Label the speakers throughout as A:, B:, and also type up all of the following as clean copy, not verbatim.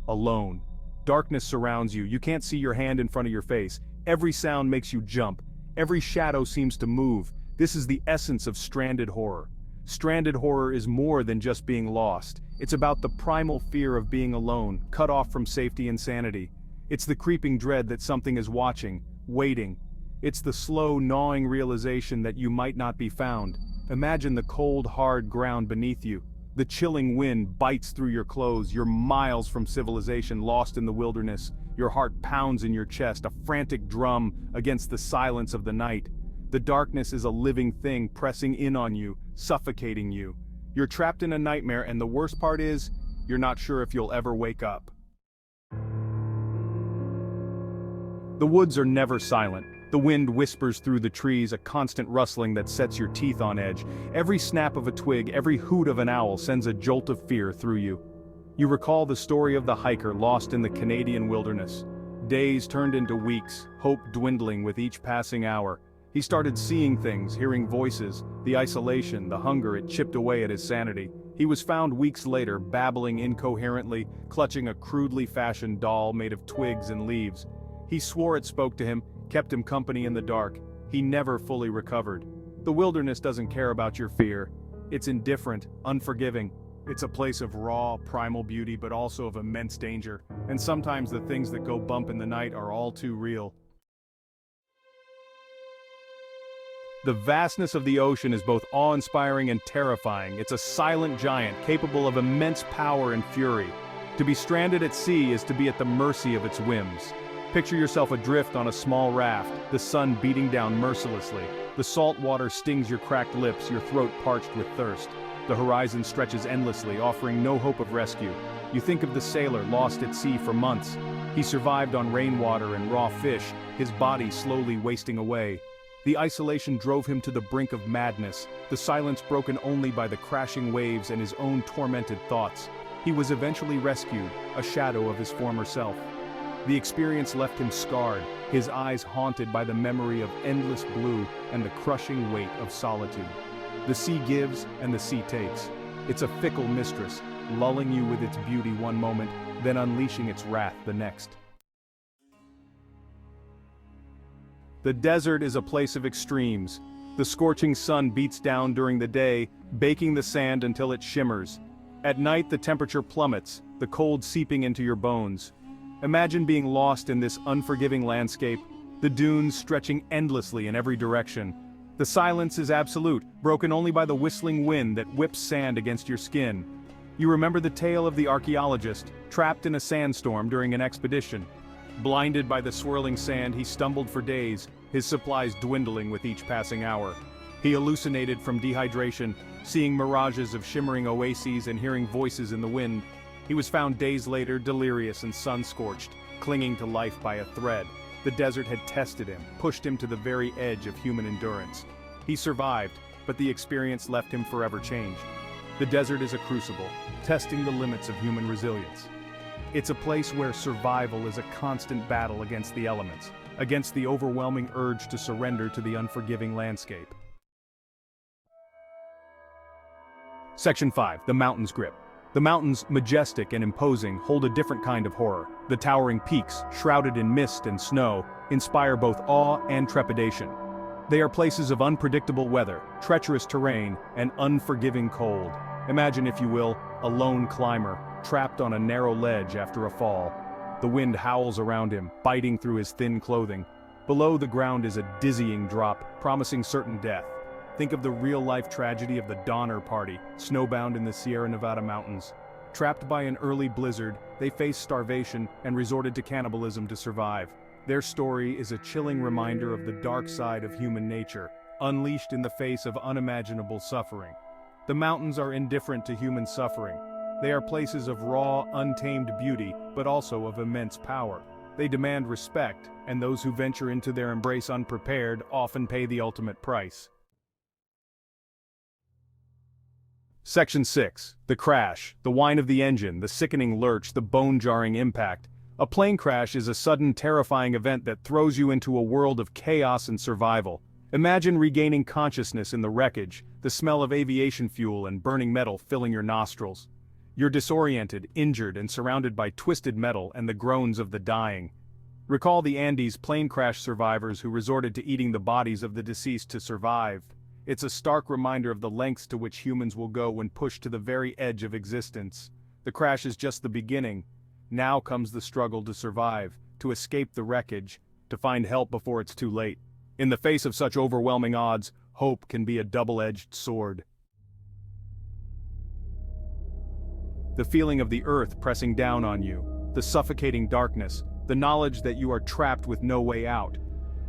A: alone. Darkness surrounds you, you can't see your hand in front of your face. Every sound makes you jump. Every shadow seems to move. This is the essence of stranded horror. Stranded horror is more than just being lost. It's about the primal fear of being alone, cut off from safety and sanity. It's the creeping dread that something is watching, waiting. It's the slow, gnawing realization that you might not be found. Imagine the cold, hard ground beneath you. The chilling wind bites through your clothes. You're miles from civilization, lost in the wilderness. Your heart pounds in your chest, a frantic drum against the silence of the night. The darkness is a living thing pressing in on you, suffocating you. You're trapped in a nightmare, and the worst part is, you're not sure if you'll ever wake up. The woods are never silent. The wind whispers through the trees, a constant rustling that sets your teeth on edge. Every snap of a twig, every hoot of an owl sends a jolt of fear through you. You recall the story of the hiker lost in the Canadian wilderness. Days turned into weeks, hope dwindling with each passing hour. He started seeing things, hearing voices. The isolation, the hunger, it chipped away at his sanity. He was found weeks later, babbling incoherently, clutching a crudely fashioned doll made of twigs and leaves. He swore it spoke to him, kept him company in the dark. He never fully recovered. The wilderness doesn't care about your fear. It's indifferent, unforgiving. It's a place of raw, primal beauty, but also of immense danger. And sometimes the things that go bump in the night are all too real. The vastness of the ocean is both awe-inspiring and terrifying. It's a silent giant, capable of immense power and fury. To be stranded at sea is to be at the mercy of its whims. Picture yourself adrift on a small raft, the sun beating down mercilessly. The salt water stings your cracked lips, your throat parched with thirst. The horizon stretches endlessly, offering no hope of rescue. You think of the sailor lost at sea for months. He survived on rainwater and raw fish, his body slowly wasting away. The isolation drove him to the brink of madness, the silence broken only by the crashing waves and his own tormented thoughts. He was eventually rescued, a shadow of his former self. The experience left him scarred, his eyes haunted by the memory of endless blue and the crushing weight of solitude. The sea gives and the sea takes. It's a fickle mistress, lulling you with its beauty one moment, then unleashing its wrath the next. The desert is a place of extremes. The scorching sun beats down during the day, baking the sand until it shimmers. At night the temperature plummets, the cold seeping into your bones. Imagine being lost in this unforgiving landscape, the dunes stretching endlessly in every direction. The silence is absolute, broken only by the whistling wind that whips sand against your skin. You remember the tale of the archaeologist, trapped in a sandstorm during an expedition. Blinded by the swirling sand, he stumbled for days, his supplies dwindling with each passing hour. He hallucinated from dehydration, seeing mirages of shimmering oases and hearing voices in the wind. He was found days later, delirious and sun-scorched, clinging to life by a thread. The desert had tested him, pushed him to the very edge of human endurance. He survived, but the experience left him forever changed. The desert is a crucible, testing the limits of human resilience. It's a place where survival is a constant battle against the elements, against the overwhelming urge to surrender to the unforgiving landscape. Section 5. The Mountain's Grip. The mountains, majestic and imposing, hold a different kind of horror. The towering peaks, shrouded in mist and snow, inspire both awe and trepidation. They are places of unpredictable weather, treacherous terrain, and unforgiving cold. Imagine, if you will, a lone climber, trapped on a narrow ledge after a fall. The wind howls around him, biting through his thin clothing. Below the ground is a dizzying drop, promising certain death. Think of the real-life tragedy of the Donner Party, snowbound in the Sierra Nevada mountains. Trapped by an early blizzard, they faced starvation and resorted to cannibalism to survive. Their story is a chilling reminder of the dark side of human nature, unleashed in the face of unimaginable suffering. The mountains are indifferent to human suffering. They are places of raw, untamed beauty, but also of immense power. They demand respect, and those who venture into their embrace unprepared often pay the ultimate price. Section 6. The crash, the whine of the engine, the sickening lurch, the bone-jarring impact. A plane crash is a sudden, terrifying event that throws you into a world of chaos and survival. Imagine regaining consciousness in the wreckage, the smell of aviation fuel and burning metal filling your nostrils. You're disoriented, injured, and surrounded by twisted metal and the groans of the dying. Recall the Andes plane crash survivors who resorted to eating the bodies of the deceased to survive. It's a stark reminder of the lengths to which humans will go when pushed to the very edge of existence. The crash is just the beginning. Now comes the struggle to survive, to escape the wreckage, to find help before it's too late. In the face of such overwhelming odds, hope can be a double-edged sword. The feeling of the earth pressing down on you, the suffocating darkness, the knowledge that you are trapped with no way out.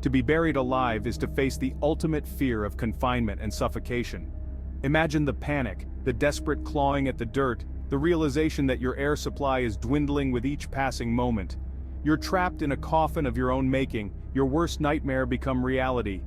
A: To be buried alive is to face the ultimate fear of confinement and suffocation. Imagine the panic, the desperate clawing at the dirt, the realization that your air supply is dwindling with each passing moment. You're trapped in a coffin of your own making, your worst nightmare become reality.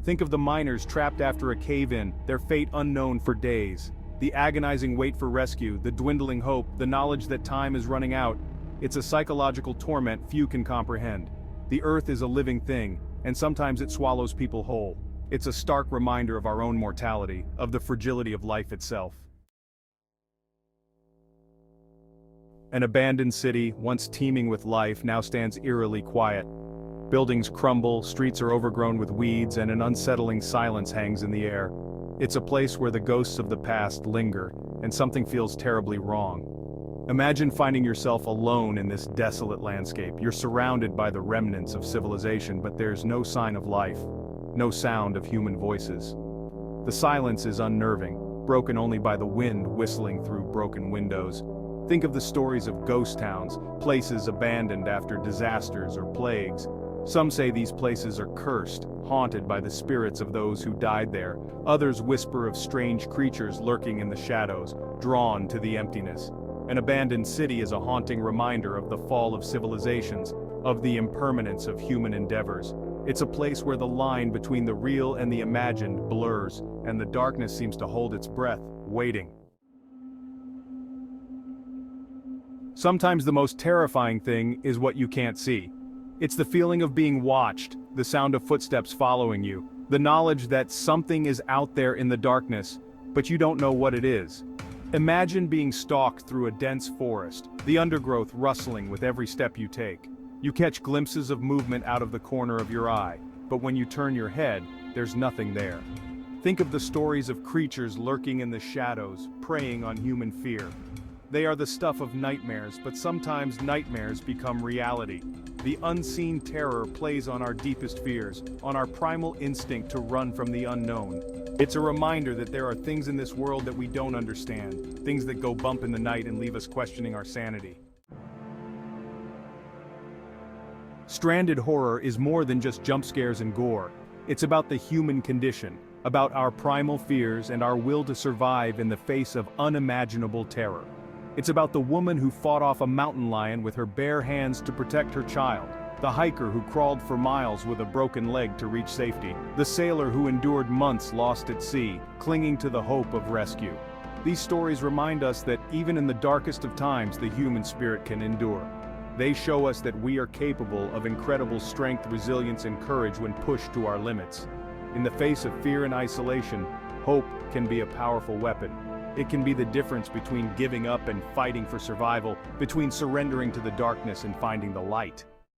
A: Think of the miners trapped after a cave-in, their fate unknown for days. The agonizing wait for rescue, the dwindling hope, the knowledge that time is running out. It's a psychological torment few can comprehend. The earth is a living thing, and sometimes it swallows people whole. It's a stark reminder of our own mortality, of the fragility of life itself. An abandoned city, once teeming with life, now stands eerily quiet. Buildings crumble, streets are overgrown with weeds, and an unsettling silence hangs in the air. It's a place where the ghosts of the past linger, and something feels terribly wrong. Imagine finding yourself alone in this desolate landscape. You're surrounded by the remnants of civilization, but there's no sign of life, no sound of human voices. The silence is unnerving, broken only by the wind whistling through broken windows. Think of the stories of ghost towns, places abandoned after disasters or plagues. Some say these places are cursed, haunted by the spirits of those who died there. Others whisper of strange creatures lurking in the shadows, drawn to the emptiness. An abandoned city is a haunting reminder of the fall of civilizations, of the impermanence of human endeavors. It's a place where the line between the real and the imagined blurs, and the darkness seems to hold its breath, waiting. Sometimes the most terrifying thing is what you can't see. It's the feeling of being watched, the sound of footsteps following you, the knowledge that something is out there in the darkness, but you don't know what it is. Imagine being stalked through a dense forest, the undergrowth rustling with every step you take. You catch glimpses of movement out of the corner of your eye, but when you turn your head, there's nothing there. Think of the stories of creatures lurking in the shadows, preying on human fear. They are the stuff of nightmares, but sometimes nightmares become reality. The unseen terror plays on our deepest fears, on our primal instinct to run from the unknown. It's a reminder that there are things in this world that we don't understand, things that go bump in the night and leave us questioning our sanity. Stranded horror is more than just jump scares and gore. It's about the human condition, about our primal fears and our will to survive in the face of unimaginable terror. It's about the woman who fought off a mountain lion with her bare hands to protect her child, the hiker who crawled for miles with a broken leg to reach safety, the sailor who endured months lost at sea, clinging to the hope of rescue. These stories remind us that even in the darkest of times, the human spirit can endure. They show us that we are capable of incredible strength, resilience, and courage when pushed to our limits. In the face of fear and isolation, hope can be a powerful weapon. It can be the difference between giving up and fighting for survival, between surrendering to the darkness and finding the light.